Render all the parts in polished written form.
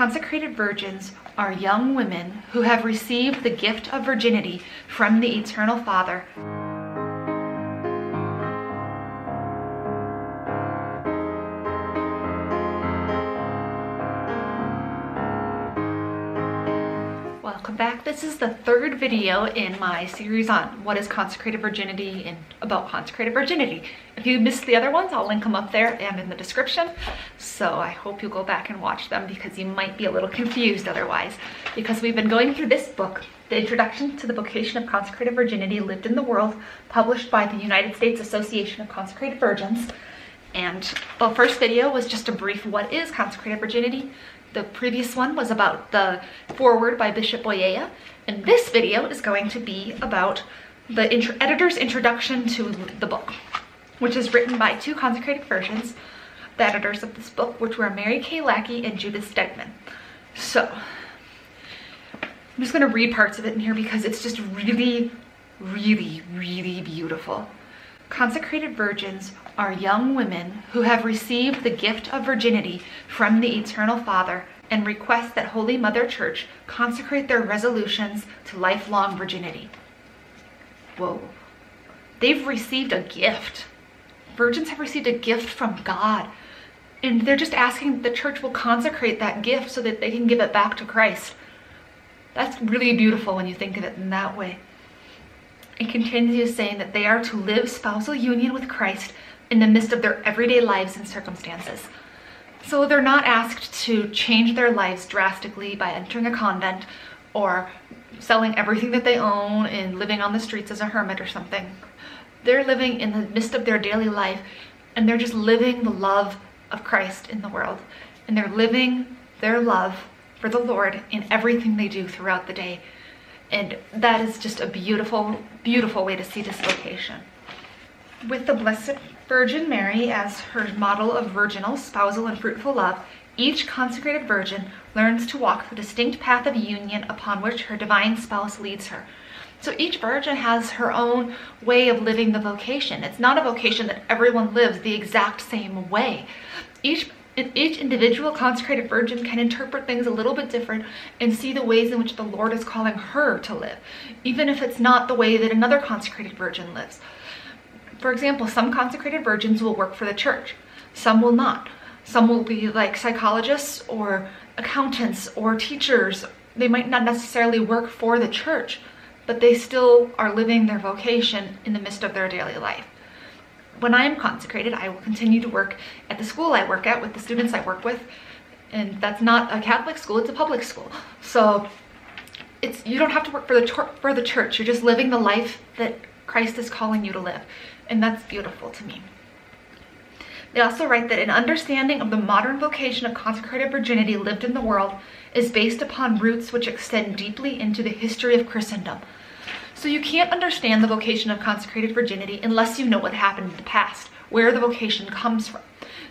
Consecrated virgins are young women who have received the gift of virginity from the Eternal Father. Welcome back. This is the third video in my series on what is consecrated virginity and about consecrated virginity. If you missed the other ones, I'll link them up there and in the description. So I hope you'll go back and watch them because you might be a little confused otherwise. Because we've been going through this book, The Introduction to the Vocation of Consecrated Virginity Lived in the World, published by the United States Association of Consecrated Virgins. And the first video was just a brief what is consecrated virginity. The previous one was about the foreword by Bishop Boyea, and this video is going to be about the editor's introduction to the book, which is written by two consecrated virgins, the editors of this book, which were Mary Kay Lackey and Judith Stegman. So, I'm just going to read parts of it in here because it's just really, really, really beautiful. Consecrated virgins are young women who have received the gift of virginity from the Eternal Father and request that Holy Mother Church consecrate their resolutions to lifelong virginity. Whoa. They've received a gift. Virgins have received a gift from God. And they're just asking that the church will consecrate that gift so that they can give it back to Christ. That's really beautiful when you think of it in that way. It continues saying that they are to live spousal union with Christ in the midst of their everyday lives and circumstances. So they're not asked to change their lives drastically by entering a convent or selling everything that they own and living on the streets as a hermit or something. They're living in the midst of their daily life, and they're just living the love of Christ in the world. And they're living their love for the Lord in everything they do throughout the day. And that is just a beautiful, beautiful way to see this vocation. With the Blessed Virgin Mary as her model of virginal, spousal, and fruitful love, each consecrated virgin learns to walk the distinct path of union upon which her divine spouse leads her. So each virgin has her own way of living the vocation. It's not a vocation that everyone lives the exact same way. Each individual consecrated virgin can interpret things a little bit different and see the ways in which the Lord is calling her to live, even if it's not the way that another consecrated virgin lives. For example, some consecrated virgins will work for the church. Some will not. Some will be like psychologists or accountants or teachers. They might not necessarily work for the church, but they still are living their vocation in the midst of their daily life. When I am consecrated, I will continue to work at the school I work at with the students I work with. And that's not a Catholic school, it's a public school. So you don't have to work for the church. You're just living the life that Christ is calling you to live. And that's beautiful to me. They also write that an understanding of the modern vocation of consecrated virginity lived in the world is based upon roots which extend deeply into the history of Christendom. So you can't understand the vocation of consecrated virginity unless you know what happened in the past, where the vocation comes from.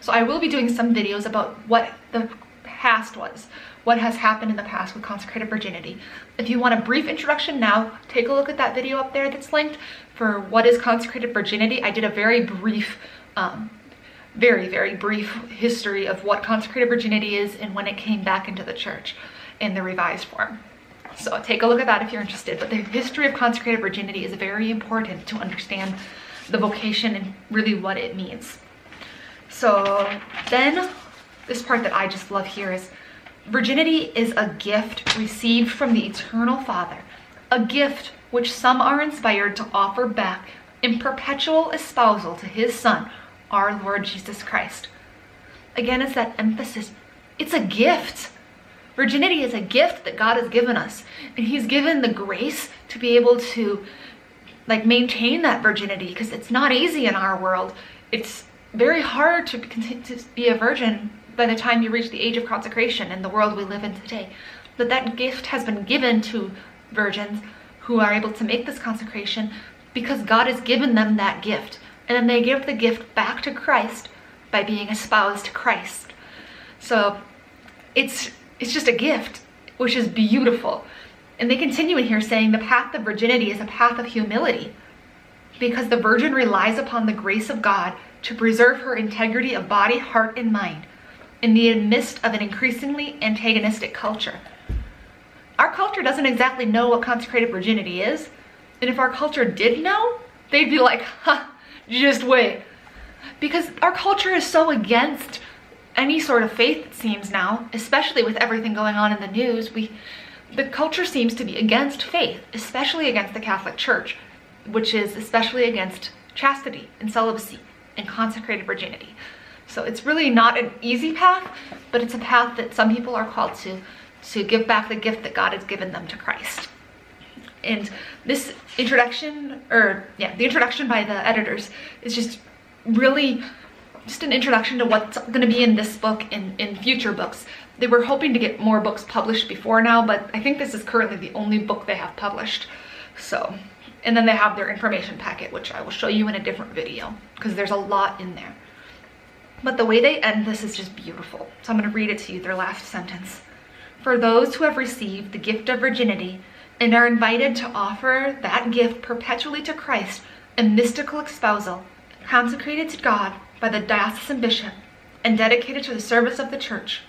So I will be doing some videos about what the past was, what has happened in the past with consecrated virginity. If you want a brief introduction now, take a look at that video up there that's linked for what is consecrated virginity. I did a very brief, very, very brief history of what consecrated virginity is and when it came back into the church in the revised form. So take a look at that if you're interested. But the history of consecrated virginity is very important to understand the vocation and really what it means. So then this part that I just love here is virginity is a gift received from the Eternal Father, a gift which some are inspired to offer back in perpetual espousal to his Son, our Lord Jesus Christ. Again, it's that emphasis. It's a gift. Virginity is a gift that God has given us, and he's given the grace to be able to maintain that virginity, because it's not easy in our world. It's very hard to be a virgin by the time you reach the age of consecration in the world we live in today. But that gift has been given to virgins who are able to make this consecration because God has given them that gift, and then they give the gift back to Christ by being espoused to Christ. So it's just a gift, which is beautiful. And they continue in here saying the path of virginity is a path of humility because the virgin relies upon the grace of God to preserve her integrity of body, heart, and mind. in the midst of an increasingly antagonistic culture. Our culture doesn't exactly know what consecrated virginity is, and if our culture did know, they'd be like, ha, just wait. Because our culture is so against any sort of faith, it seems now, especially with everything going on in the news. The culture seems to be against faith, especially against the Catholic Church, which is especially against chastity and celibacy and consecrated virginity. So it's really not an easy path, but it's a path that some people are called to give back the gift that God has given them to Christ. And this introduction, the introduction by the editors is just really just an introduction to what's going to be in this book and in future books. They were hoping to get more books published before now, but I think this is currently the only book they have published. So, and then they have their information packet, which I will show you in a different video because there's a lot in there. But the way they end this is just beautiful. So I'm going to read it to you, their last sentence. For those who have received the gift of virginity and are invited to offer that gift perpetually to Christ, a mystical espousal, consecrated to God by the diocesan bishop and dedicated to the service of the church,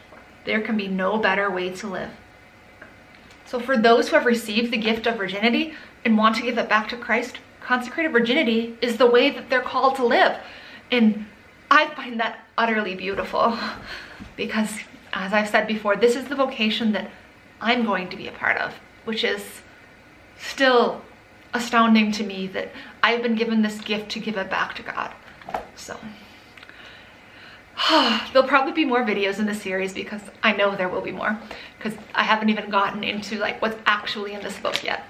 there can be no better way to live. So for those who have received the gift of virginity and want to give it back to Christ, consecrated virginity is the way that they're called to live. And I find that utterly beautiful because, as I've said before, this is the vocation that I'm going to be a part of, which is still astounding to me that I've been given this gift to give it back to God. So there'll probably be more videos in this series because I know there will be more, because I haven't even gotten into like what's actually in this book yet.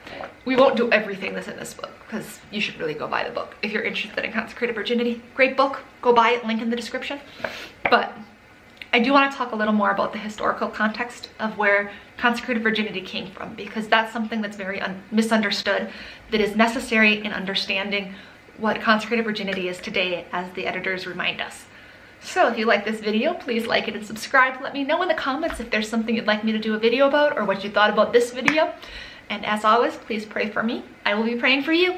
We won't do everything that's in this book because you should really go buy the book if you're interested in consecrated virginity. Great book, go buy it, link in the description. But I do want to talk a little more about the historical context of where consecrated virginity came from, because that's something that's very misunderstood, that is necessary in understanding what consecrated virginity is today, as the editors remind us. So if you like this video, please like it and subscribe. Let me know in the comments if there's something you'd like me to do a video about or what you thought about this video. And as always, please pray for me. I will be praying for you.